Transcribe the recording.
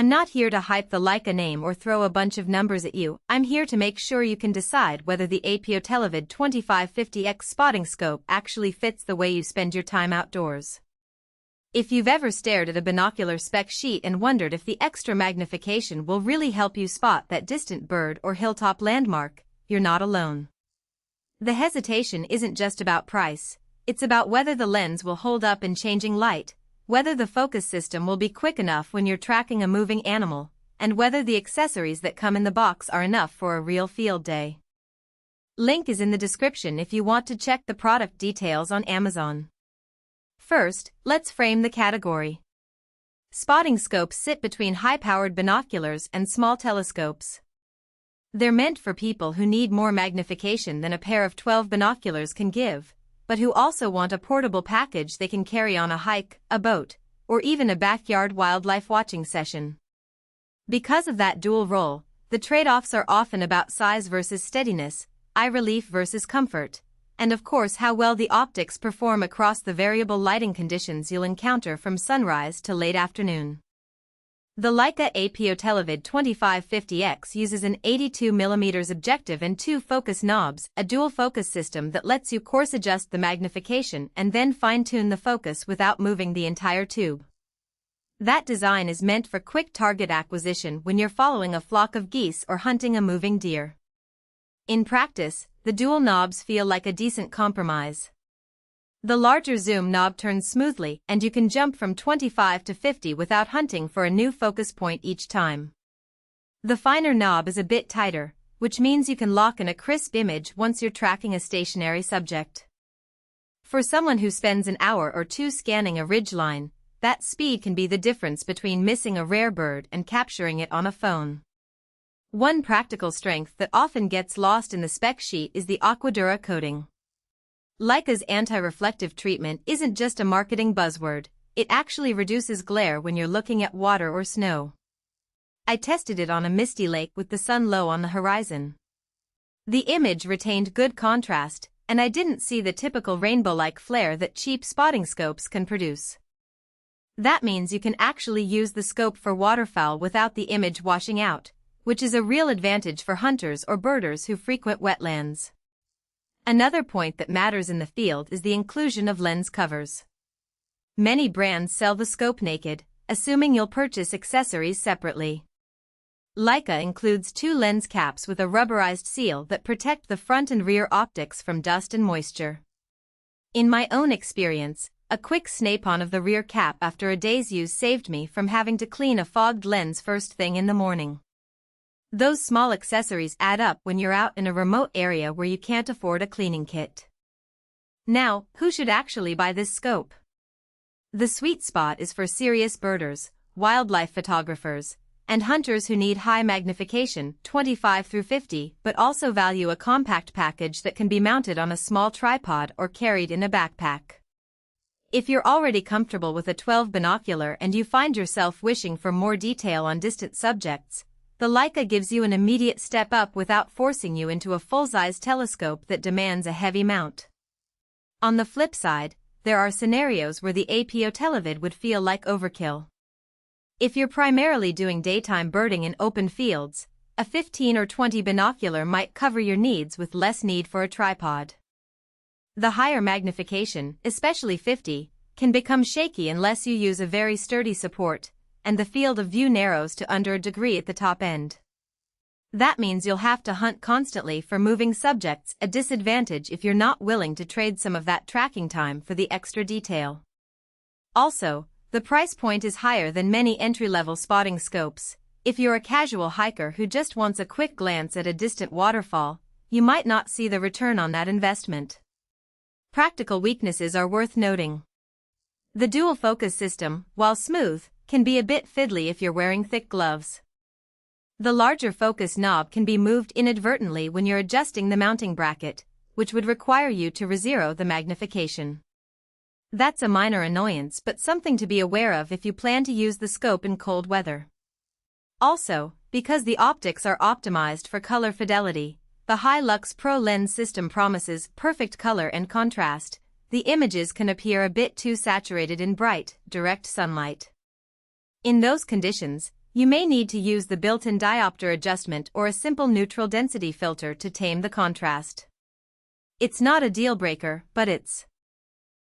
I'm not here to hype the Leica name or throw a bunch of numbers at you. I'm here to make sure you can decide whether the APO Televid 2550X spotting scope actually fits the way you spend your time outdoors. If you've ever stared at a binocular spec sheet and wondered if the extra magnification will really help you spot that distant bird or hilltop landmark, you're not alone. The hesitation isn't just about price, it's about whether the lens will hold up in changing light, whether the focus system will be quick enough when you're tracking a moving animal, and whether the accessories that come in the box are enough for a real field day. Link is in the description if you want to check the product details on Amazon. First, let's frame the category. Spotting scopes sit between high-powered binoculars and small telescopes. They're meant for people who need more magnification than a pair of 12 binoculars can give, but who also want a portable package they can carry on a hike, a boat, or even a backyard wildlife watching session. Because of that dual role, the trade-offs are often about size versus steadiness, eye relief versus comfort, and of course how well the optics perform across the variable lighting conditions you'll encounter from sunrise to late afternoon. The Leica APO Televid 2550X uses an 82mm objective and 2 focus knobs, a dual focus system that lets you course adjust the magnification and then fine-tune the focus without moving the entire tube. That design is meant for quick target acquisition when you're following a flock of geese or hunting a moving deer. In practice, the dual knobs feel like a decent compromise. The larger zoom knob turns smoothly and you can jump from 25 to 50 without hunting for a new focus point each time. The finer knob is a bit tighter, which means you can lock in a crisp image once you're tracking a stationary subject. For someone who spends an hour or two scanning a ridgeline, that speed can be the difference between missing a rare bird and capturing it on a phone. One practical strength that often gets lost in the spec sheet is the AquaDura coating. Leica's anti-reflective treatment isn't just a marketing buzzword, it actually reduces glare when you're looking at water or snow. I tested it on a misty lake with the sun low on the horizon. The image retained good contrast, and I didn't see the typical rainbow-like flare that cheap spotting scopes can produce. That means you can actually use the scope for waterfowl without the image washing out, which is a real advantage for hunters or birders who frequent wetlands. Another point that matters in the field is the inclusion of lens covers. Many brands sell the scope naked, assuming you'll purchase accessories separately. Leica includes 2 lens caps with a rubberized seal that protect the front and rear optics from dust and moisture. In my own experience, a quick snap-on of the rear cap after a day's use saved me from having to clean a fogged lens first thing in the morning. Those small accessories add up when you're out in a remote area where you can't afford a cleaning kit. Now, who should actually buy this scope? The sweet spot is for serious birders, wildlife photographers, and hunters who need high magnification, 25 through 50, but also value a compact package that can be mounted on a small tripod or carried in a backpack. If you're already comfortable with a 12 binocular and you find yourself wishing for more detail on distant subjects, the Leica gives you an immediate step up without forcing you into a full-size telescope that demands a heavy mount. On the flip side, there are scenarios where the APO Televid would feel like overkill. If you're primarily doing daytime birding in open fields, a 15 or 20 binocular might cover your needs with less need for a tripod. The higher magnification, especially 50, can become shaky unless you use a very sturdy support, and the field of view narrows to under a degree at the top end. That means you'll have to hunt constantly for moving subjects, a disadvantage if you're not willing to trade some of that tracking time for the extra detail. Also, the price point is higher than many entry-level spotting scopes. If you're a casual hiker who just wants a quick glance at a distant waterfall, you might not see the return on that investment. Practical weaknesses are worth noting. The dual focus system, while smooth, can be a bit fiddly if you're wearing thick gloves. The larger focus knob can be moved inadvertently when you're adjusting the mounting bracket, which would require you to re-zero the magnification. That's a minor annoyance but something to be aware of if you plan to use the scope in cold weather. Also, because the optics are optimized for color fidelity, the Hilux Pro lens system promises perfect color and contrast. The images can appear a bit too saturated in bright, direct sunlight. In those conditions, You may need to use the built-in diopter adjustment or a simple neutral density filter to tame the contrast. It's not a deal breaker, but it's